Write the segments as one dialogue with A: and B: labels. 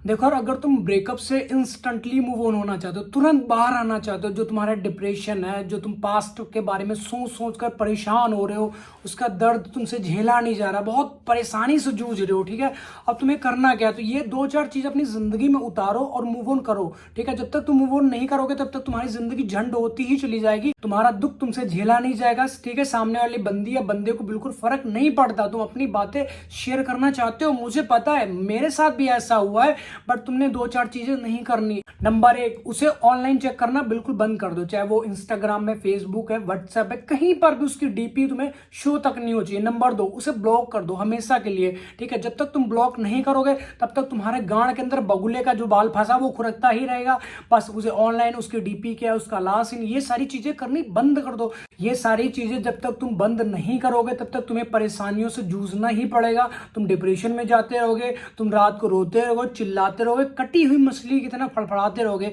A: देखो, और अगर तुम ब्रेकअप से इंस्टेंटली मूव ऑन होना चाहते हो, तुरंत बाहर आना चाहते हो, जो तुम्हारा डिप्रेशन है, जो तुम पास्ट के बारे में सोच सोच कर परेशान हो रहे हो, उसका दर्द तुमसे झेला नहीं जा रहा, बहुत परेशानी से जूझ रहे हो, ठीक है। अब तुम्हें करना क्या है, तो ये दो चार चीज अपनी जिंदगी में उतारो और मूव ऑन करो, ठीक है। जब तक तुम मूव ऑन नहीं करोगे तब तक तुम्हारी जिंदगी झंड होती ही चली जाएगी, तुम्हारा दुख तुमसे झेला नहीं जाएगा, ठीक है। सामने वाली बंदी या बंदे को बिल्कुल फर्क नहीं पड़ता, तुम अपनी बातें शेयर करना चाहते हो, मुझे पता है, मेरे साथ भी ऐसा हुआ है। बट तुमने दो चार चीजें नहीं करनी। नंबर एक, उसे ऑनलाइन चेक करना बिल्कुल बंद कर दो, चाहे वो इंस्टाग्राम है, फेसबुक है, व्हाट्सएप है, कहीं पर भी उसकी डीपी तुम्हें शो तक नहीं हो चाहिए। नंबर दो, उसे ब्लॉक कर दो हमेशा के लिए, ठीक है। जब तक तुम ब्लॉक नहीं करोगे तब तक तुम्हारे गांड के अंदर बगुले का जो बाल फंसा वो खुरकता ही रहेगा। बस उसे ऑनलाइन, उसकी डीपी क्या है, उसका लास्ट सीन, ये सारी चीजें करनी बंद कर दो। ये सारी चीजें जब तक तुम बंद नहीं करोगे तब तक तुम्हें परेशानियों से जूझना ही पड़ेगा। तुम डिप्रेशन में जाते रहोगे, तुम रात को रोते रहोगे, चिल्लाते रहोगे, कटी हुई मछली की तरह फड़फड़ाते रहोगे।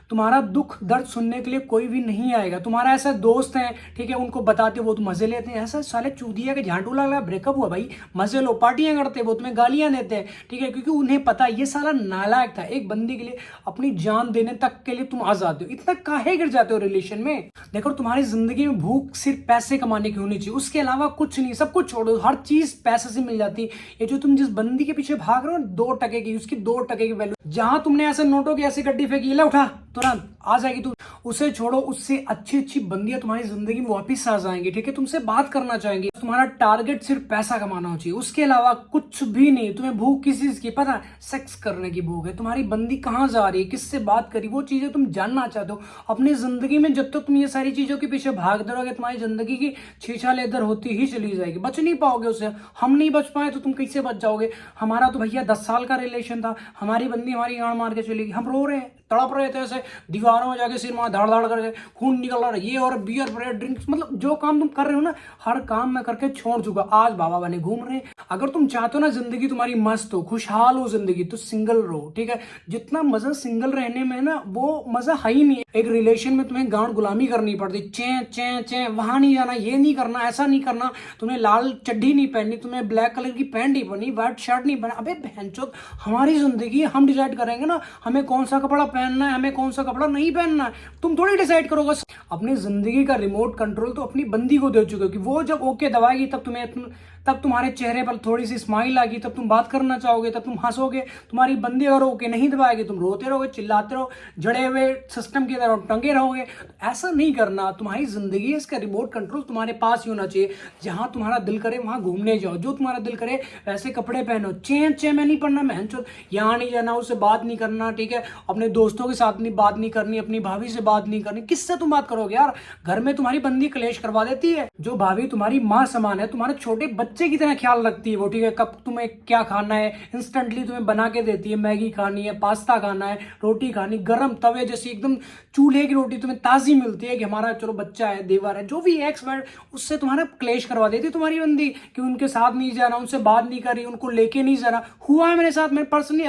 A: तुम्हारा दुख दर्द सुनने के लिए कोई भी नहीं आएगा। तुम्हारा ऐसा दोस्त है, ठीक है, उनको बताते वो तो मजे लेते हैं, ऐसा साले चूदिया के झांटू लगा ब्रेकअप हुआ भाई, मजे लो, पार्टियां करते, वो तुम्हें गालियां देते हैं, ठीक है, क्योंकि उन्हें पता है ये साला नालायक था। एक बंदी के लिए अपनी जान देने तक के लिए तुम आ जाते हो, इतना काहे गिर जाते हो रिलेशन में। देखो, तुम्हारी जिंदगी में भूख सिर्फ पैसे कमाने की होनी चाहिए, उसके अलावा कुछ नहीं। सब कुछ छोड़ो, हर चीज पैसे से मिल जाती है। ये जो तुम जिस बंदी के पीछे भाग रहे हो, 2 टके की, उसकी 2 टके की वैल्यू, जहां तुमने ऐसे नोटों की ऐसी गड्डी फेंकी, ले उठा, तुरंत आ जाएगी तू। उसे छोड़ो, उससे अच्छी अच्छी बंदियां तुम्हारी जिंदगी में वापस आ जाएंगी, ठीक है, तुमसे बात करना चाहेंगे। तुम्हारा टारगेट सिर्फ पैसा कमाना हो चाहिए, उसके अलावा कुछ भी नहीं। तुम्हें भूख किस चीज की पता है? सेक्स करने की भूख है। तुम्हारी बंदी कहाँ जा रही है, किससे बात करी, वो चीजें तुम जानना चाहते हो अपनी जिंदगी में। जब तक तुम ये सारी चीजों के पीछे भागते रहोगे, तुम्हारी जिंदगी की छीछाल इधर होती ही चली जाएगी, बच नहीं पाओगे उससे। हम नहीं बच पाए तो तुम कैसे बच जाओगे? हमारा तो भैया 10 साल का रिलेशन था, हमारी बंदी हमारी गांड मार के चली गई, हम रो रहे हैं, तड़प रहे थे, ऐसे दीवारों में जाके सिर मार धाड़ धाड़ करके खून निकल रहा है, ये और बियर ब्रेड ड्रिंक्स, मतलब जो काम तुम कर रहे हो ना, हर काम में करके छोड़ चुका, आज बाबा बने घूम रहे हैं। अगर तुम चाहते हो ना जिंदगी तुम्हारी मस्त हो, खुशहाल हो जिंदगी, तो सिंगल रहो, ठीक है। जितना मजा सिंगल रहने में ना, वो मजा है ही नहीं। एक रिलेशन में तुम्हें गांड गुलामी करनी पड़ती, चे चे चे, वहां नहीं जाना, ये नहीं करना, ऐसा नहीं करना, तुम्हें लाल चड्डी नहीं पहननी, तुम्हें ब्लैक कलर की पैंट नहीं पहननी, व्हाइट शर्ट नहीं पहनना। अबे बहनचोद, हमारी जिंदगी हम डिसाइड करेंगे ना, हमें कौन सा कपड़ा पहनना है, हमें कौन सा कपड़ा नहीं पहनना है, तुम थोड़ी डिसाइड करोगे। अपनी जिंदगी का रिमोट कंट्रोल तो अपनी बंदी को दे चुके हो, कि वो जब ओके दबाएगी तब तुम्हारे चेहरे पर थोड़ी सी स्माइल आएगी, तब तुम बात करना चाहोगे, तब तुम हंसोगे। तुम्हारी बंदी अगर ओके नहीं दबाएगी, तुम रोते रहोगे, चिल्लाते रहो, जड़े हुए सिस्टम की तरह टंगे रहोगे। तो ऐसा नहीं करना। तुम्हारी जिंदगी है, इसका रिमोट कंट्रोल तुम्हारे पास ही होना चाहिए। जहां तुम्हारा दिल करे वहां घूमने जाओ, जो तुम्हारा दिल करे वैसे कपड़े पहनो, चे चे में नहीं पढ़ना, महंचो यहाँ नहीं जाना, उससे बात नहीं करना, ठीक है, अपने दोस्तों के साथ नहीं बात नहीं करनी, अपनी भाभी से बात नहीं करनी। किससे तुम बात करोगे यार? घर में तुम्हारी बंदी क्लेश करवा देती है। जो भाभी तुम्हारी माँ समान है, तुम्हारे छोटे बच्चे की तरह ख्याल रखती है वो, ठीक है, कब तुम्हें क्या खाना है इंस्टेंटली तुम्हें बना के देती है, मैगी खानी है, पास्ता खाना है, रोटी खानी, गरम तवे जैसी एकदम चूल्हे की रोटी तुम्हें ताजी मिलती है, कि हमारा चलो बच्चा है, देवर है, जो भी एक्स वर्ड, उससे तुम्हारा क्लेश करवा देती है तुम्हारी बंदी, कि उनके साथ नहीं जाना, उनसे बात नहीं करी, उनको लेके नहीं जाना। हुआ है मेरे साथ, मैं पर्सनली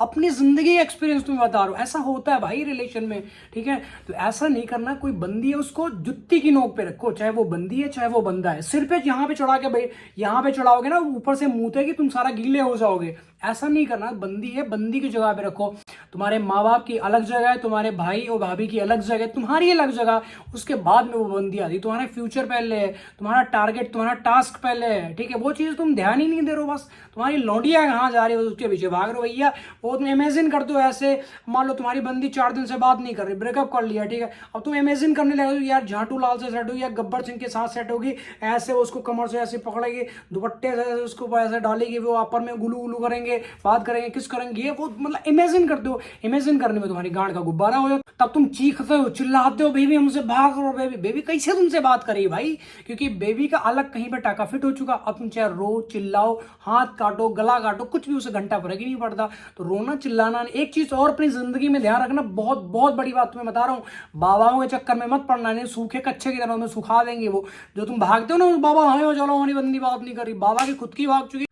A: अपनी जिंदगी एक्सपीरियंस तुम्हें बता रहा हूँ, ऐसा होता है भाई रिलेशन में, ठीक है। तो ऐसा नहीं करना। कोई बंदी है उसको जुत्ती की नोक पे रखो, चाहे वो बंदी है चाहे वो बंदा है। सिर पे यहाँ पे चढ़ा के भाई, यहाँ पे चढ़ाओगे ना, ऊपर से मुंह तुम सारा गीले हो जाओगे, ऐसा नहीं करना। बंदी है, बंदी की जगह पे रखो। तुम्हारे माँ बाप की अलग जगह है, तुम्हारे भाई और भाभी की अलग जगह है, तुम्हारी अलग जगह, उसके बाद में वो बंदी आती। तुम्हारा फ्यूचर पहले है, तुम्हारा टारगेट, तुम्हारा टास्क पहले है, ठीक है। वो चीज तुम ध्यान ही नहीं दे रहे हो, बस तुम्हारी लौंडिया कहाँ जा रही है उसके पीछे भाग रहे हो भैया। वो तुम इमेजिन करते हो ऐसे, मान लो तुम्हारी बंदी 4 दिन से बात नहीं कर रही, ब्रेकअप कर लिया, ठीक है, अब तुम इमेजिन करने लगे यार झाटू लाल से सेट होगी या गब्बर सिंह के साथ सेट होगी, ऐसे उसको कमर से ऐसे पकड़ेगी, दुपट्टे से उसको ऐसे डालेगी, वो अपर में गुलू गुलू करेंगे, बात करेंगे, किस करेंगे, ये वो मतलब इमेजिन करते हो। इमेजिन करने में तुम्हारी गांड का गुब्बारा हो जाता, तब तुम चीखते हो, चिल्लाते हो, बेबी हमसे भाग रहो, बेबी। बेबी कैसे तुमसे बात करेगी भाई? क्योंकि बेबी का अलग कहीं पे टाका फिट हो चुका। अब तुम चाहे रो, चिल्लाओ, हाथ काटो, गला काटो, कुछ भी, उसे घंटा फर्क ही नहीं पड़ता। तो रोना चिल्लाना। एक चीज और अपनी जिंदगी में ध्यान रखना, बहुत बहुत बड़ी बात तुम्हें बता रहा हूँ, बाबाओं के चक्कर में मत पड़ना, नहीं सूखे कच्चे की तरह सुखा देंगे वो। जो तुम भागते हो ना, बाबा हमें चलो, हमारी बंदी बात नहीं कर रही, बाबा की खुद की भाग चुकी,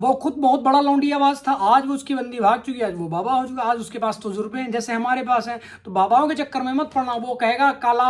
A: वो खुद बहुत बड़ा लौंडी आवाज था, आज वो उसकी बंदी भाग चुकी है, आज वो बाबा हो चुका, आज उसके पास तो तजुर्बे हैं जैसे हमारे पास हैं। तो बाबाओं के चक्कर में मत पड़ना। वो कहेगा काला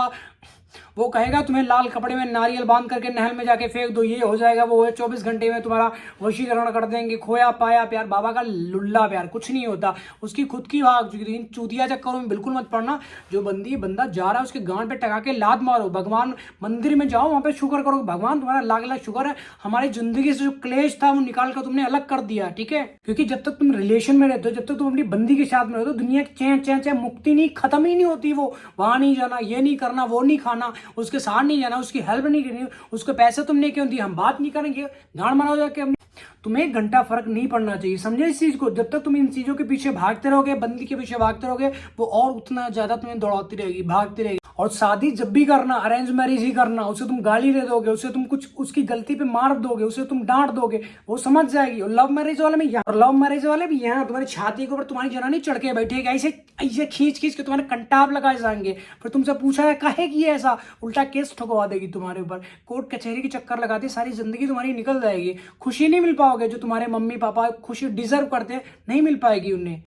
A: वो कहेगा तुम्हें लाल कपड़े में नारियल बांध करके नहर में जाके फेंक दो, ये हो जाएगा, वो है, 24 घंटे में तुम्हारा वशीकरण कर देंगे, खोया पाया प्यार। बाबा का लुल्ला प्यार, कुछ नहीं होता, उसकी खुद की भाग चुकी थी। इन चूतिया चक्करों में बिल्कुल मत पड़ना। जो बंदा जा रहा है उसके गांड पे टका के लात मारो। भगवान मंदिर में जाओ, वहां पे शुक्र करो, भगवान तुम्हारा लाख लाख शुक्र है, हमारी जिंदगी से जो क्लेश था वो निकाल कर तुमने अलग कर दिया, ठीक है। क्योंकि जब तक तुम रिलेशन में रहते हो, जब तक तुम अपनी बंदी के साथ में रहते हो, दुनिया की चैन चैन चैन मुक्ति नहीं, खत्म ही नहीं होती। वो वहां नहीं जाना, ये नहीं करना, वो नहीं खाना, उसके साथ नहीं जाना, उसकी हेल्प नहीं करनी, उसको पैसे तुमने क्यों दिए, हम बात नहीं करेंगे, गांड मनाओ जाके अपनी। तुम्हें 1 घंटा फर्क नहीं पड़ना चाहिए, समझे इस चीज को। जब तक तुम इन चीजों के पीछे भागते रहोगे, बंदी के पीछे भागते रहोगे, वो और उतना ज्यादा तुम्हें दौड़ाती रहेगी, भागती रहेगी। और शादी जब भी करना, अरेंज मैरिज ही करना। उसे तुम गाली दे दोगे, उसे तुम कुछ उसकी गलती पे मार दोगे, उसे तुम डांट दोगे, वो समझ जाएगी। और लव मैरिज वाले में यहाँ, लव मैरिज वाले भी यहाँ तुम्हारी छाती के ऊपर तुम्हारी जनानी चढ़ के बैठेगी, ऐसे ऐसे खींच खींच के तुम्हारे कंटाप लगाए जाएंगे। फिर तुमसे पूछा है काहे की ऐसा, उल्टा केस ठुकवा देगी तुम्हारे ऊपर, कोर्ट कचहरी के चक्कर लगाते सारी जिंदगी तुम्हारी निकल जाएगी। खुशी नहीं मिल पाओगे, जो तुम्हारे मम्मी पापा खुशी डिजर्व करते हैं, नहीं मिल पाएगी उन्हें।